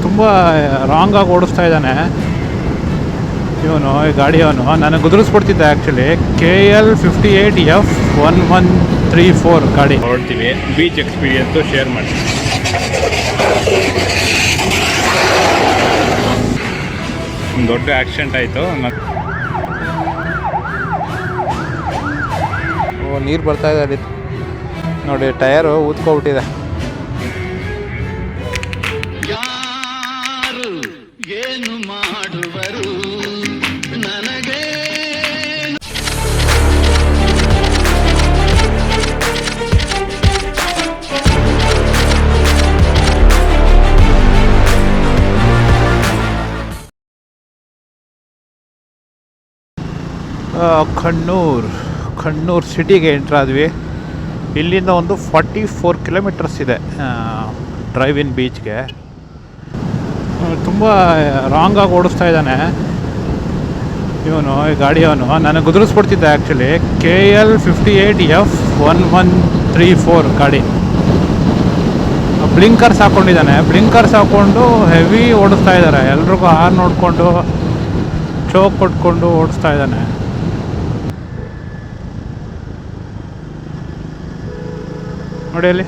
ತುಂಬ ರಾಂಗಾಗಿ ಓಡಿಸ್ತಾ ಇದ್ದಾನೆ ಇವನು, ಈ ಗಾಡಿಯವನು. ನನಗೆ ಗುದುರಿಸ್ಬಿಡ್ತಿದ್ದೆ ಆ್ಯಕ್ಚುಲಿ. KL58F1134 ಗಾಡಿ ಹೊರಡ್ತೀವಿ. ಬೀಚ್ ಎಕ್ಸ್ಪೀರಿಯನ್ಸು ಶೇರ್ ಮಾಡಿ. ದೊಡ್ಡ ಆಕ್ಸಿಡೆಂಟ್ ಆಯಿತು. ನೀರು ಬರ್ತಾ ಇದೆ ಅಲ್ಲಿ ನೋಡಿ, ಟಯರು ಊದ್ಕೊಬಿಟ್ಟಿದೆ. ಏನು ಮಾಡುವರು ನನಗೆ. ಖಣ್ಣೂರು ಸಿಟಿಗೆ ಎಂಟ್ರ್ ಆದ್ವಿ. ಇಲ್ಲಿಂದ ಒಂದು 44 ಕಿಲೋಮೀಟರ್ಸ್ ಇದೆ ಡ್ರೈವ್ ಇನ್ ಬೀಚ್ಗೆ. ತುಂಬ ರಾಂಗಾಗಿ ಓಡಿಸ್ತಾ ಇದ್ದಾನೆ ಇವನು, ಈ ಗಾಡಿಯವನು. ನನಗೆ ಗುದುರಿಸ್ಬಿಡ್ತಿದ್ದೆ ಆ್ಯಕ್ಚುಲಿ. KL58F1134 ಗಾಡಿ. ಬ್ಲಿಂಕರ್ಸ್ ಹಾಕ್ಕೊಂಡಿದ್ದಾನೆ. ಬ್ಲಿಂಕರ್ಸ್ ಹಾಕ್ಕೊಂಡು ಹೆವಿ ಓಡಿಸ್ತಾ ಇದ್ದಾರೆ. ಎಲ್ರಿಗೂ ಹಾರ್ನ್ ನೋಡಿಕೊಂಡು ಚೋಕ್ ಕೊಟ್ಕೊಂಡು ಓಡಿಸ್ತಾ ಇದ್ದಾನೆ. ನೋಡಿ ಅಲ್ಲಿ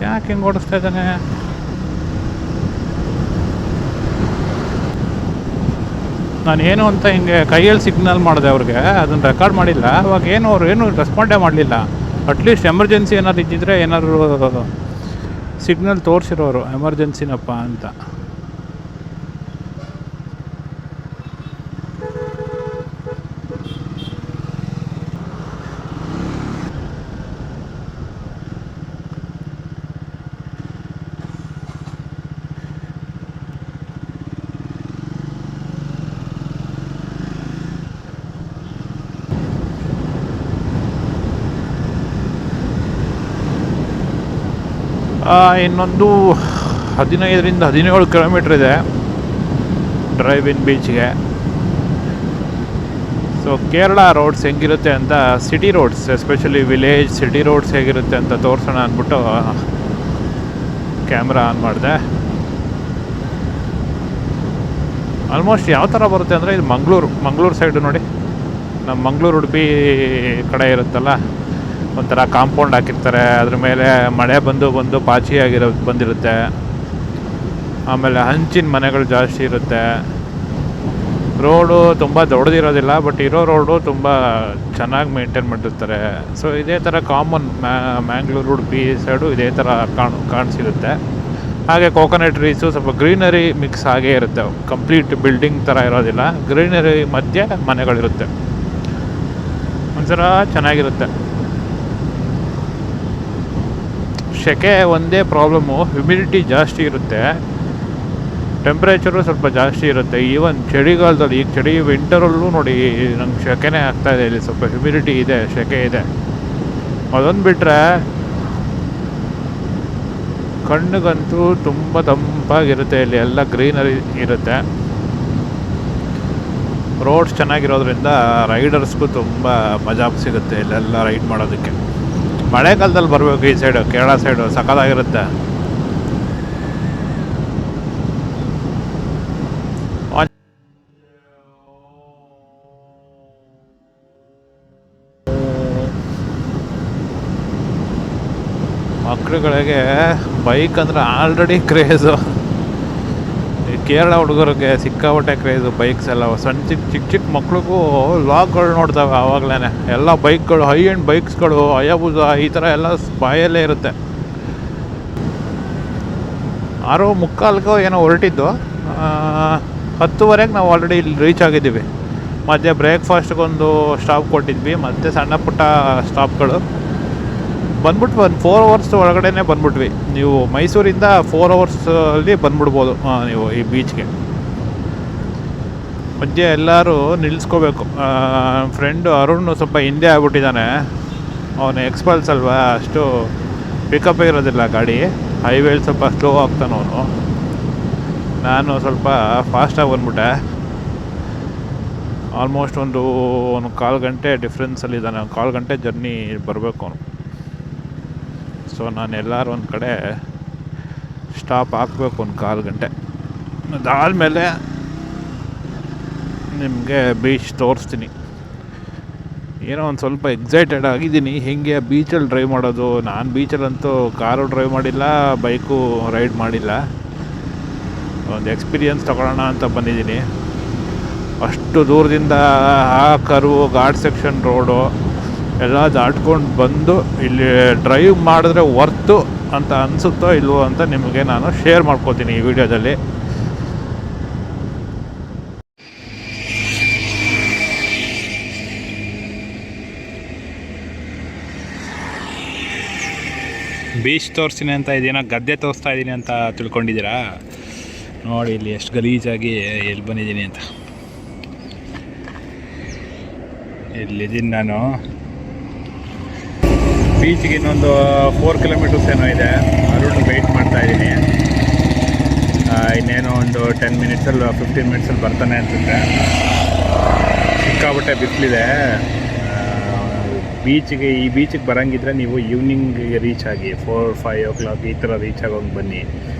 ಯಾಕೆ ಹಿಂಗೆ ಓಡಿಸ್ತಾ ಇದ್ದಾನೆ? ನಾನೇನು ಅಂತ ಹಿಂಗೆ ಕೈಯಲ್ಲಿ ಸಿಗ್ನಲ್ ಮಾಡಿದೆ ಅವ್ರಿಗೆ, ಅದನ್ನು ರೆಕಾರ್ಡ್ ಮಾಡಿಲ್ಲ. ಅವಾಗ ಅವ್ರು ಏನು ರೆಸ್ಪಾಂಡೇ ಮಾಡಲಿಲ್ಲ. ಅಟ್ಲೀಸ್ಟ್ ಎಮರ್ಜೆನ್ಸಿ ಏನಾದ್ರು ಇದ್ದಿದ್ರೆ ಏನಾದ್ರು ಸಿಗ್ನಲ್ ತೋರಿಸಿರೋರು ಎಮರ್ಜೆನ್ಸಿನಪ್ಪ ಅಂತ. ಇನ್ನೊಂದು 15ರಿಂದ 17 ಕಿಲೋಮೀಟ್ರ್ ಇದೆ ಡ್ರೈವ್ ಇನ್ ಬೀಚ್ಗೆ. ಸೊ ಕೇರಳ ರೋಡ್ಸ್ ಹೆಂಗಿರುತ್ತೆ ಅಂತ, city roads especially village city roads ಹೇಗಿರುತ್ತೆ ಅಂತ ತೋರಿಸೋಣ ಅಂದ್ಬಿಟ್ಟು ಕ್ಯಾಮ್ರಾ ಆನ್ ಮಾಡಿದೆ. ಆಲ್ಮೋಸ್ಟ್ ಯಾವ ಥರ ಬರುತ್ತೆ ಅಂದರೆ, ಇದು ಮಂಗಳೂರು ಸೈಡು ನೋಡಿ. ನಮ್ಮ ಮಂಗಳೂರು ಉಡುಪಿ ಕಡೆ ಇರುತ್ತಲ್ಲ, ಒಂಥರ ಕಾಂಪೌಂಡ್ ಹಾಕಿರ್ತಾರೆ. ಅದ್ರ ಮೇಲೆ ಮಳೆ ಬಂದು ಪಾಚಿ ಬಂದಿರುತ್ತೆ. ಆಮೇಲೆ ಹಂಚಿನ ಮನೆಗಳು ಜಾಸ್ತಿ ಇರುತ್ತೆ. ರೋಡು ತುಂಬ ದೊಡ್ಡದಿರೋದಿಲ್ಲ, ಬಟ್ ಇರೋ ರೋಡು ತುಂಬ ಚೆನ್ನಾಗಿ ಮೇಂಟೈನ್ ಮಾಡಿರ್ತಾರೆ. ಸೊ ಇದೇ ಥರ ಕಾಮನ್ ಮ್ಯಾಂಗ್ಳೂರು ಉಡುಪಿ ಸೈಡು ಇದೇ ಥರ ಕಾಣಿಸಿರುತ್ತೆ. ಹಾಗೆ ಕೋಕೋನಟ್ ಟ್ರೀಸು, ಸ್ವಲ್ಪ ಗ್ರೀನರಿ ಮಿಕ್ಸ್ ಆಗೇ ಇರುತ್ತೆ. ಕಂಪ್ಲೀಟ್ ಬಿಲ್ಡಿಂಗ್ ಥರ ಇರೋದಿಲ್ಲ, ಗ್ರೀನರಿ ಮಧ್ಯೆ ಮನೆಗಳಿರುತ್ತೆ. ಒಂಥರ ಚೆನ್ನಾಗಿರುತ್ತೆ. ಸೆಕೆ ಒಂದೇ ಪ್ರಾಬ್ಲಮ್ಮು, ಹ್ಯುಮಿಡಿಟಿ ಜಾಸ್ತಿ ಇರುತ್ತೆ, ಟೆಂಪ್ರೇಚರು ಸ್ವಲ್ಪ ಜಾಸ್ತಿ ಇರುತ್ತೆ. ಈವನ್ ಚಳಿಗಾಲದಲ್ಲಿ, ಈಗ ವಿಂಟರಲ್ಲೂ ನೋಡಿ ನಂಗೆ ಸೆಕೆನೇ ಆಗ್ತಾಯಿದೆ. ಇಲ್ಲಿ ಸ್ವಲ್ಪ ಹ್ಯುಮಿಡಿಟಿ ಇದೆ, ಸೆಕೆ ಇದೆ. ಅದೊಂದು ಬಿಟ್ಟರೆ ಕಣ್ಣಿಗಂತೂ ತುಂಬ ತಂಪಾಗಿರುತ್ತೆ. ಇಲ್ಲಿ ಎಲ್ಲ ಗ್ರೀನರಿ ಇರುತ್ತೆ. ರೋಡ್ಸ್ ಚೆನ್ನಾಗಿರೋದ್ರಿಂದ ರೈಡರ್ಸ್ಗೂ ತುಂಬ ಮಜಾ ಸಿಗುತ್ತೆ ಇಲ್ಲೆಲ್ಲ ರೈಡ್ ಮಾಡೋದಕ್ಕೆ. ಮಳೆಗಾಲದಲ್ಲಿ ಬರಬೇಕು ಈ ಸೈಡು, ಕೇರಳ ಸೈಡು ಸಖತ್ತಾಗಿರುತ್ತೆ. ಮಕ್ಕಳುಗಳಿಗೆ ಬೈಕ್ ಅಂದರೆ ಆಲ್ರೆಡಿ ಕ್ರೇಜು. ಈ ಕೇರಳ ಹುಡುಗರಿಗೆ ಸಿಕ್ಕಾಪಟ್ಟೆ ಕ್ರೇಜು ಬೈಕ್ಸ್ ಎಲ್ಲ. ಚಿಕ್ಕ ಮಕ್ಳಿಗೂ ವ್ಲಾಗ್ಗಳು ನೋಡ್ತವೆ ಆವಾಗಲೇ. ಎಲ್ಲ ಬೈಕ್ಗಳು, ಹೈ ಎಂಡ್ ಬೈಕ್ಸ್ಗಳು, ಹಯಾಬುಸ ಈ ಥರ ಎಲ್ಲ ಬಾಯಲ್ಲೇ ಇರುತ್ತೆ. 6:45 ಏನೋ ಹೊರಟಿದ್ದು, 10:00 ನಾವು ಆಲ್ರೆಡಿ ಇಲ್ಲಿ ರೀಚ್ ಆಗಿದ್ದೀವಿ. ಮಧ್ಯೆ ಬ್ರೇಕ್ಫಾಸ್ಟ್ಗೊಂದು ಸ್ಟಾಪ್ ಕೊಟ್ಟಿದ್ವಿ, ಮತ್ತು ಸಣ್ಣ ಪುಟ್ಟ ಸ್ಟಾಪ್ಗಳು. ಬಂದ್ಬಿಟ್ಟು ಒಂದು 4 ಅವರ್ಸ್ ಒಳಗಡೆ ಬಂದ್ಬಿಟ್ವಿ. ನೀವು ಮೈಸೂರಿಂದ 4 ಅವರ್ಸಲ್ಲಿ ಬಂದ್ಬಿಡ್ಬೋದು ನೀವು ಈ ಬೀಚ್ಗೆ. ಮಧ್ಯೆ ಎಲ್ಲರೂ ನಿಲ್ಲಿಸ್ಕೋಬೇಕು. ಫ್ರೆಂಡು ಅರುಣ್ ಸ್ವಲ್ಪ ಹಿಂದೆ ಆಗ್ಬಿಟ್ಟಿದ್ದಾನೆ. ಅವನು ಎಕ್ಸ್ಪಲ್ಸ್ ಅಲ್ವಾ, ಅಷ್ಟು ಪಿಕಪ್ಪೇ ಇರೋದಿಲ್ಲ ಗಾಡಿ. ಹೈವೇಲಿ ಸ್ವಲ್ಪ ಸ್ಲೋ ಆಗ್ತಾನವನು. ನಾನು ಸ್ವಲ್ಪ ಫಾಸ್ಟಾಗಿ ಬಂದ್ಬಿಟ್ಟೆ. ಆಲ್ಮೋಸ್ಟ್ ಒಂದು ಕಾಲು ಗಂಟೆ ಡಿಫ್ರೆನ್ಸಲ್ಲಿದ್ದಾನೆ. ಒಂದು ಕಾಲು ಗಂಟೆ ಜರ್ನಿ ಬರಬೇಕು ಅವನು. ಸೊ ನಾನು ಎಲ್ಲರೂ ಒಂದು ಕಡೆ ಸ್ಟಾಪ್ ಹಾಕಬೇಕು ಒಂದು ಕಾಲು ಗಂಟೆ. ಅದಾದಮೇಲೆ ನಿಮಗೆ ಬೀಚ್ ತೋರಿಸ್ತೀನಿ. ಏನೋ ಒಂದು ಸ್ವಲ್ಪ ಎಕ್ಸೈಟೆಡ್ ಆಗಿದ್ದೀನಿ ಹೇಗೆ ಬೀಚಲ್ಲಿ ಡ್ರೈವ್ ಮಾಡೋದು. ನಾನು ಬೀಚಲ್ಲಂತೂ ಕಾರು ಡ್ರೈವ್ ಮಾಡಿಲ್ಲ, ಬೈಕು ರೈಡ್ ಮಾಡಿಲ್ಲ. ಒಂದು ಎಕ್ಸ್ಪೀರಿಯನ್ಸ್ ತಗೊಳ್ಳೋಣ ಅಂತ ಬಂದಿದ್ದೀನಿ. ಅಷ್ಟು ದೂರದಿಂದ ಆ ಕರ್ವು ಘಾಟ್ ಸೆಕ್ಷನ್ ರೋಡು ಎಲ್ಲ ದಾಟ್ಕೊಂಡು ಬಂದು ಇಲ್ಲಿ ಡ್ರೈವ್ ಮಾಡಿದ್ರೆ ವರ್ತು ಅಂತ ಅನಿಸುತ್ತೋ ಇಲ್ವೋ ಅಂತ ನಿಮಗೆ ನಾನು ಶೇರ್ ಮಾಡ್ಕೋತೀನಿ ಈ ವಿಡಿಯೋದಲ್ಲಿ. ಬೀಚ್ ತೋರಿಸ್ತೀನಿ ಅಂತ ಇದೇನೋ ಗದ್ದೆ ತೋರಿಸ್ತಾ ಇದ್ದೀನಿ ಅಂತ ತಿಳ್ಕೊಂಡಿದ್ದೀರಾ? ನೋಡಿ ಇಲ್ಲಿ ಎಷ್ಟು ಗಲೀಜಾಗಿ ಎಲ್ಲಿ ಬಂದಿದ್ದೀನಿ ಅಂತ. ಇಲ್ಲಿದ್ದೀನಿ ನಾನು. ಬೀಚ್ಗೆ ಇನ್ನೊಂದು 4 ಕಿಲೋಮೀಟರ್ಸ್ ಏನೋ ಇದೆ. ಅರುಣ್ ವೆಯ್ಟ್ ಮಾಡ್ತಾಯಿದ್ದೀನಿ. ಇನ್ನೇನೋ ಒಂದು 10 ಮಿನಿಟ್ಸಲ್ಲಿ 15 ಮಿನಿಟ್ಸಲ್ಲಿ ಬರ್ತಾನೆ ಅನಿಸುತ್ತೆ. ಸಿಕ್ಕಾಬಟ್ಟೆ ಬಿಸಿಲಿದೆ. ಈ ಬೀಚಿಗೆ ಬರೋಂಗಿದ್ರೆ ನೀವು ಈವ್ನಿಂಗಿಗೆ ರೀಚ್ ಆಗಿ 4-5 o'clock ಈ ಥರ ರೀಚ್ ಆಗೋಂಗೆ ಬನ್ನಿ.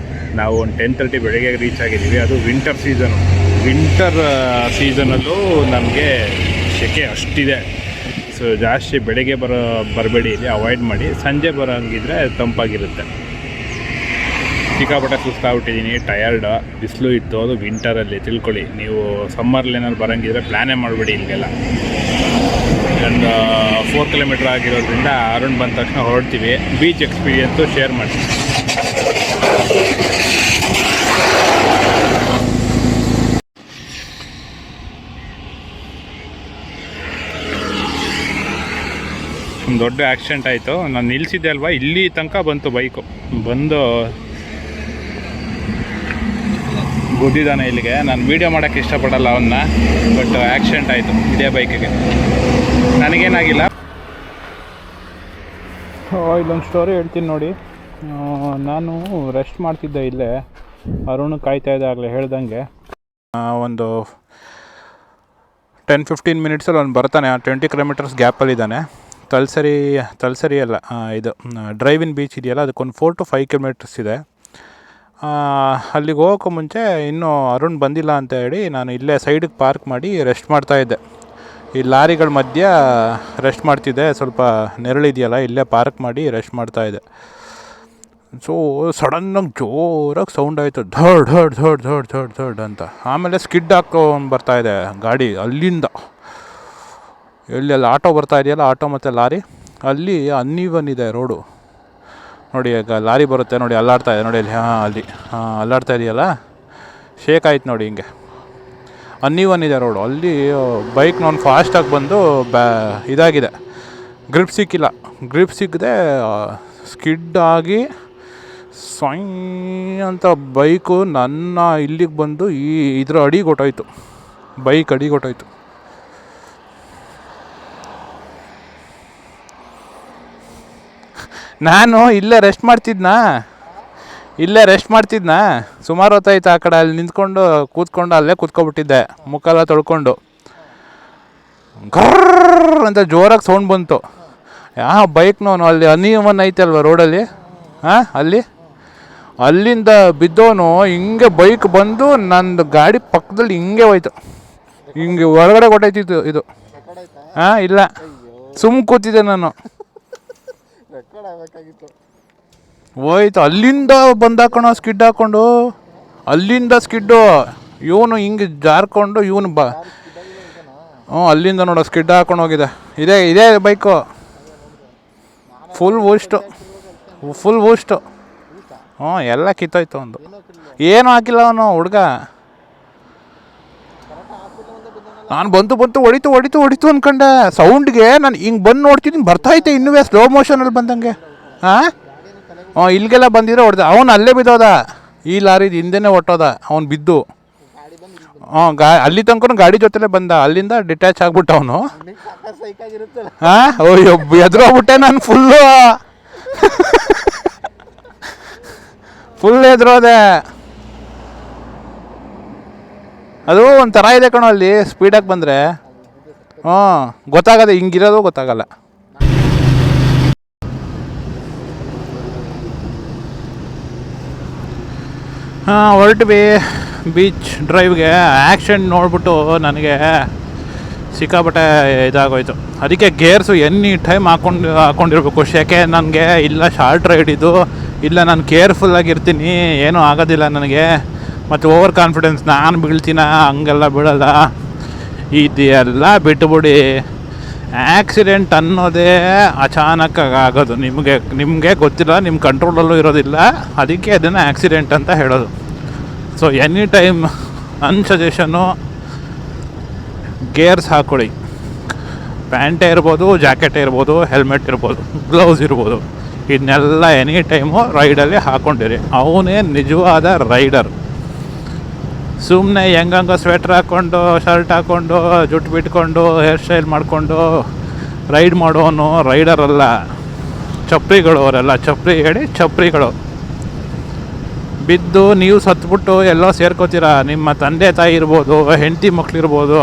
ನಾವು ಒಂದು 10:30 ಬೆಳಗ್ಗೆ ರೀಚ್ ಆಗಿದ್ದೀವಿ. ಅದು ವಿಂಟರ್ ಸೀಸನಲ್ಲೂ ನಮಗೆ ಸೆಕೆ ಅಷ್ಟಿದೆ. ಸೊ ಜಾಸ್ತಿ ಬೆಳಗ್ಗೆ ಬರಬೇಡಿ, ಇಲ್ಲಿ ಅವಾಯ್ಡ್ ಮಾಡಿ. ಸಂಜೆ ಬರೋಂಗಿದ್ರೆ ತಂಪಾಗಿರುತ್ತೆ. ಸಿಕ್ಕಾಪಟ್ಟೆ ಸುಸ್ತಾಗ್ಬಿಟ್ಟಿದ್ದೀನಿ, ಟಯರ್ಡ್. ಬಿಸಿಲು ಇತ್ತು, ಅದು ವಿಂಟರಲ್ಲಿ ತಿಳ್ಕೊಳ್ಳಿ. ನೀವು ಸಮ್ಮರ್ಲಿ ಏನಾದ್ರು ಬರೋಂಗಿದ್ರೆ ಪ್ಲ್ಯಾನೇ ಮಾಡಬೇಡಿ ಇಲ್ಲಿಗೆಲ್ಲ. ಒಂದು 4 ಕಿಲೋಮೀಟ್ರ್ ಆಗಿರೋದ್ರಿಂದ ಅರುಣ್ ಬಂದ ತಕ್ಷಣ ಹೊರಡ್ತೀವಿ. ಬೀಚ್ ಎಕ್ಸ್ಪೀರಿಯನ್ಸು ಶೇರ್ ಮಾಡ್ತೀವಿ. ಒಂದು ದೊಡ್ಡ ಆಕ್ಸಿಡೆಂಟ್ ಆಯಿತು. ನಾನು ನಿಲ್ಲಿಸಿದ್ದೆ ಅಲ್ವಾ, ಇಲ್ಲಿ ತನಕ ಬಂತು ಬೈಕು. ಬಂದು ಗುದ್ದಿದ್ದಾನೆ ಇಲ್ಲಿಗೆ. ನಾನು ವೀಡಿಯೋ ಮಾಡೋಕ್ಕೆ ಇಷ್ಟಪಡಲ್ಲ ಅವನ್ನ, ಬಟ್ ಆಕ್ಸಿಡೆಂಟ್ ಆಯಿತು ಇದೇ ಬೈಕಿಗೆ. ನನಗೇನಾಗಿಲ್ಲ. ಇಲ್ಲೊಂದು ಸ್ಟೋರಿ ಹೇಳ್ತೀನಿ ನೋಡಿ. ನಾನು ರೆಸ್ಟ್ ಮಾಡ್ತಿದ್ದೆ ಇಲ್ಲೇ. ಅರುಣ್ ಕಾಯ್ತಾ ಇದ್ದೆ ಆಗಲೇ ಹೇಳ್ದಂಗೆ. ಒಂದು 10-15 ಮಿನಿಟ್ಸಲ್ಲಿ ಅವ್ನು ಬರ್ತಾನೆ. 20 ಕಿಲೋಮೀಟರ್ಸ್ ಗ್ಯಾಪಲ್ಲಿದ್ದಾನೆ. ತಲಸರಿ ಅಲ್ಲ, ಇದು ಡ್ರೈವಿನ್ ಬೀಚ್ ಇದೆಯಲ್ಲ, ಅದಕ್ಕೊಂದು 4 to 5 ಕಿಲೋಮೀಟರ್ಸ್ ಇದೆ. ಅಲ್ಲಿಗೆ ಹೋಗೋಕ್ಕೂ ಮುಂಚೆ ಇನ್ನೂ ಅರುಣ್ ಬಂದಿಲ್ಲ ಅಂತ ಹೇಳಿ ನಾನು ಇಲ್ಲೇ ಸೈಡಿಗೆ ಪಾರ್ಕ್ ಮಾಡಿ ರೆಸ್ಟ್ ಮಾಡ್ತಾಯಿದ್ದೆ. ಈ ಲಾರಿಗಳ ಮಧ್ಯೆ ರೆಸ್ಟ್ ಮಾಡ್ತಿದ್ದೆ. ಸ್ವಲ್ಪ ನೆರಳಿದೆಯಲ್ಲ, ಇಲ್ಲೇ ಪಾರ್ಕ್ ಮಾಡಿ ರೆಸ್ಟ್ ಮಾಡ್ತಾಯಿದ್ದೆ. ಸೊ ಸಡನ್ನಾಗಿ ಜೋರಾಗಿ ಸೌಂಡ್ ಆಯಿತು, ಧಡ್ ಧಡ್ ಧಡ್ ಧಡ್ ಧಡ್ ಧಡ್ ಅಂತ. ಆಮೇಲೆ ಸ್ಕಿಡ್ ಹಾಕ್ಕೊಂಡು ಬರ್ತಾಯಿದೆ ಗಾಡಿ ಅಲ್ಲಿಂದ. ಎಲ್ಲೆಲ್ಲ ಆಟೋ ಬರ್ತಾ ಇದೆಯಲ್ಲ, ಆಟೋ ಮತ್ತು ಲಾರಿ, ಅಲ್ಲಿ ಅನ್ಈವನ್ ಇದೆ ರೋಡು. ನೋಡಿ ಈಗ ಲಾರಿ ಬರುತ್ತೆ ನೋಡಿ, ಅಲ್ಲಾಡ್ತಾ ಇದೆ ನೋಡಿ ಅಲ್ಲಿ. ಅಲ್ಲಾಡ್ತಾ ಇದೆಯಲ್ಲ, ಶೇಕ್ ಆಯ್ತು ನೋಡಿ, ಹಿಂಗೆ ಅನ್ಈವನ್ ಇದೆ ರೋಡು. ಅಲ್ಲಿ ಬೈಕ್ ನಾನು ಫಾಸ್ಟಾಗಿ ಬಂದು ಇದಾಗಿದೆ, ಗ್ರಿಪ್ ಸಿಕ್ಕಿಲ್ಲ. ಗ್ರಿಪ್ ಸಿಕ್ಕದೆ ಸ್ಕಿಡ್ ಆಗಿ ಸ್ವೈ ಅಂತ ಬೈಕು ನನ್ನ ಇಲ್ಲಿಗೆ ಬಂದು ಇದ್ರ ಅಡಿಗೆ ಹೊಟ್ಟೋಯ್ತು. ಬೈಕ್ ಅಡಿಗೆ ಹೊಟ್ಟೋಯ್ತು. ನಾನು ಇಲ್ಲೇ ರೆಸ್ಟ್ ಮಾಡ್ತಿದ್ನಾ ಸುಮಾರು ಹೊತ್ತಾಯ್ತು. ಆ ಕಡೆ ಅಲ್ಲಿ ನಿಂತ್ಕೊಂಡು ಕೂತ್ಕೊಂಡು ಅಲ್ಲೇ ಕೂತ್ಕೊಬಿಟ್ಟಿದ್ದೆ, ಮುಖೆಲ್ಲ ತೊಳ್ಕೊಂಡು. ಗರ್ರ್ ಅಂತ ಜೋರಾಗಿ ಸೌಂಡ್ ಬಂತು. ಬೈಕ್ನವನು ಅಲ್ಲಿ ಅನ್ಈವನ್ ಐತಲ್ವ ರೋಡಲ್ಲಿ, ಅಲ್ಲಿಂದ ಬಿದ್ದವನು ಹಿಂಗೆ ಬೈಕ್ ಬಂದು ನಂದು ಗಾಡಿ ಪಕ್ಕದಲ್ಲಿ ಹಿಂಗೆ ಹೋಯ್ತು. ಹಿಂಗೆ ಹೊರಗಡೆ ಕೊಟ್ಟೈತಿತ್ತು ಇದು. ಇಲ್ಲ, ಸುಮ್ಮ ಕೂತಿದ್ದೆ ನಾನು. ಹೋಯ್ತು ಅಲ್ಲಿಂದ ಬಂದಾಕೋಣ ಸ್ಕಿಡ್ ಹಾಕ್ಕೊಂಡು. ಅಲ್ಲಿಂದ ಸ್ಕಿಡ್ಡು ಇವನು ಹಿಂಗೆ ಜಾರ್ಕೊಂಡು ಇವನು ಅಲ್ಲಿಂದ ನೋಡೋ ಸ್ಕಿಡ್ ಹಾಕೊಂಡು ಹೋಗಿದೆ. ಇದೇ ಬೈಕು ಫುಲ್ ಬೂಸ್ಟು. ಎಲ್ಲ ಕಿತ್ತೋಯ್ತು. ಒಂದು ಏನೂ ಹಾಕಿಲ್ಲ ಅವನು ಹುಡುಗ. ನಾನು ಬಂತು ಹೊಡಿತು ಅಂದ್ಕೊಂಡೆ. ಸೌಂಡ್ಗೆ ನಾನು ಹಿಂಗೆ ಬಂದು ನೋಡ್ತಿದ್ದೀನಿ, ಬರ್ತಾಯಿದ್ದೆ ಇನ್ನೂ ಸ್ಲೋ ಮೋಷನಲ್ಲಿ ಬಂದಂಗೆ. ಇಲ್ಲಿಗೆಲ್ಲ ಬಂದಿರೋ ಹೊಡೆದ. ಅವನು ಅಲ್ಲೇ ಬಿದ್ದೋದ, ಈ ಲಾರಿದು ಹಿಂದೆನೇ ಹೊಟ್ಟೋದ ಅವನು ಬಿದ್ದು. ಅಲ್ಲಿ ತನಕ ಗಾಡಿ ಜೊತೆಲೇ ಬಂದ, ಅಲ್ಲಿಂದ ಡಿಟ್ಯಾಚ್ ಆಗ್ಬಿಟ್ಟ ಅವನು. ಎದುರೋಗ್ಬಿಟ್ಟೆ ನಾನು ಫುಲ್ಲು. ಫುಲ್ ಎದುರೋದೆ. ಅದು ಒಂಥರ ಇದೆ ಕಣೋ ಅಲ್ಲಿ ಸ್ಪೀಡಾಗಿ ಬಂದರೆ. ಗೊತ್ತಾಗದೆ, ಹಿಂಗಿರೋದು ಗೊತ್ತಾಗಲ್ಲ. ಹೊರಟ್ವಿ ಬೀಚ್ ಡ್ರೈವ್ಗೆ. ಆ್ಯಕ್ಷನ್ ನೋಡ್ಬಿಟ್ಟು ನನಗೆ ಸಿಕ್ಕಾಪಟ್ಟೆ ಇದಾಗೋಯ್ತು. ಅದಕ್ಕೆ ಗೇರ್ಸು ಎನಿ ಟೈಮ್ ಹಾಕ್ಕೊಂಡಿರ್ಬೇಕು. ಸೆಕೆ ನನಗೆ ಇಲ್ಲ, ಶಾರ್ಟ್ ರೈಡ್ ಇದು, ಇಲ್ಲ ನಾನು ಕೇರ್ಫುಲ್ಲಾಗಿರ್ತೀನಿ, ಏನೂ ಆಗೋದಿಲ್ಲ ನನಗೆ. ಮತ್ತು ಓವರ್ ಕಾನ್ಫಿಡೆನ್ಸ್, ನಾನು ಬೀಳ್ತೀನ, ಹಂಗೆಲ್ಲ ಬೀಳಲ್ಲ. ಇದೆಲ್ಲ ಬಿಟ್ಟುಬಿಡಿ. ಆ್ಯಕ್ಸಿಡೆಂಟ್ ಅನ್ನೋದೇ ಅಚಾನಕ್ಕಾಗಿ ಆಗೋದು. ನಿಮಗೆ ಗೊತ್ತಿಲ್ಲ, ನಿಮ್ಮ ಕಂಟ್ರೋಲಲ್ಲೂ ಇರೋದಿಲ್ಲ. ಅದಕ್ಕೆ ಅದನ್ನು ಆ್ಯಕ್ಸಿಡೆಂಟ್ ಅಂತ ಹೇಳೋದು. ಸೊ ಎನಿ ಟೈಮ್ ನನ್ನ ಸಜೆಷನ್ನು ಗೇರ್ಸ್ ಹಾಕ್ಕೊಳ್ಳಿ. ಪ್ಯಾಂಟೇ ಇರ್ಬೋದು, ಜಾಕೆಟೇ ಇರ್ಬೋದು, ಹೆಲ್ಮೆಟ್ ಇರ್ಬೋದು, ಗ್ಲೌಸ್ ಇರ್ಬೋದು, ಇದನ್ನೆಲ್ಲ ಎನಿ ಟೈಮು ರೈಡಲ್ಲಿ ಹಾಕ್ಕೊಂಡಿರಿ. ಅವನೇ ನಿಜವಾದ ರೈಡರ್. ಸುಮ್ಮನೆ ಹೆಂಗಂಗ ಸ್ವೆಟ್ರ್ ಹಾಕ್ಕೊಂಡು, ಶರ್ಟ್ ಹಾಕ್ಕೊಂಡು, ಜುಟ್ಟು ಬಿಟ್ಕೊಂಡು, ಹೇರ್ ಸ್ಟೈಲ್ ಮಾಡಿಕೊಂಡು ರೈಡ್ ಮಾಡೋನು ರೈಡರಲ್ಲ. ಚಪ್ರಿಗಳು ಅವರೆಲ್ಲ, ಚಪ್ರಿಗಳು. ಬಿದ್ದು ನೀವು ಸತ್ಬಿಟ್ಟು ಎಲ್ಲೋ ಸೇರ್ಕೋತೀರ. ನಿಮ್ಮ ತಂದೆ ತಾಯಿ ಇರ್ಬೋದು, ಹೆಂಡತಿ ಮಕ್ಳಿರ್ಬೋದು,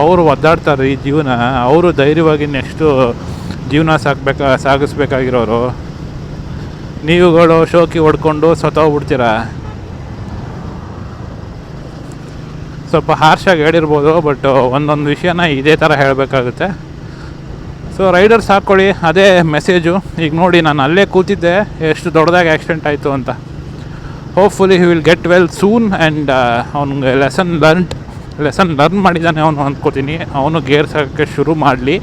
ಅವರು ಒದ್ದಾಡ್ತಾರೆ ಈ ಜೀವನ. ಅವರು ಧೈರ್ಯವಾಗಿ ನೆಕ್ಸ್ಟು ಜೀವನ ಸಾಗಿಸ್ಬೇಕಾಗಿರೋರು. ನೀವುಗಳು ಶೋಕಿ ಹೊಡ್ಕೊಂಡು ಸತ್ತೋಗ್ಬಿಡ್ತೀರ. ಸ್ವಲ್ಪ ಹಾರ್ಷಾಗಿ ಹೇಳಿರ್ಬೋದು, ಬಟ್ ಒಂದೊಂದು ವಿಷಯನ ಇದೇ ಥರ ಹೇಳಬೇಕಾಗುತ್ತೆ. ಸೊ ರೈಡರ್ಸ್ ಹಾಕ್ಕೊಳ್ಳಿ, ಅದೇ ಮೆಸೇಜು. ಈಗ ನೋಡಿ, ನಾನು ಅಲ್ಲೇ ಕೂತಿದ್ದೆ, ಎಷ್ಟು ದೊಡ್ಡದಾಗಿ ಆ್ಯಕ್ಸಿಡೆಂಟ್ ಆಯಿತು ಅಂತ. Hopefully he will get well soon. And ಅವ್ನಿಗೆ ಲೆಸನ್ ಲರ್ನ್ ಮಾಡಿದ್ದಾನೆ ಅವನು ಅಂದ್ಕೋತೀನಿ. ಅವನು ಗೇರ್ಸ್ ಹಾಕೋಕ್ಕೆ ಶುರು ಮಾಡಲಿ.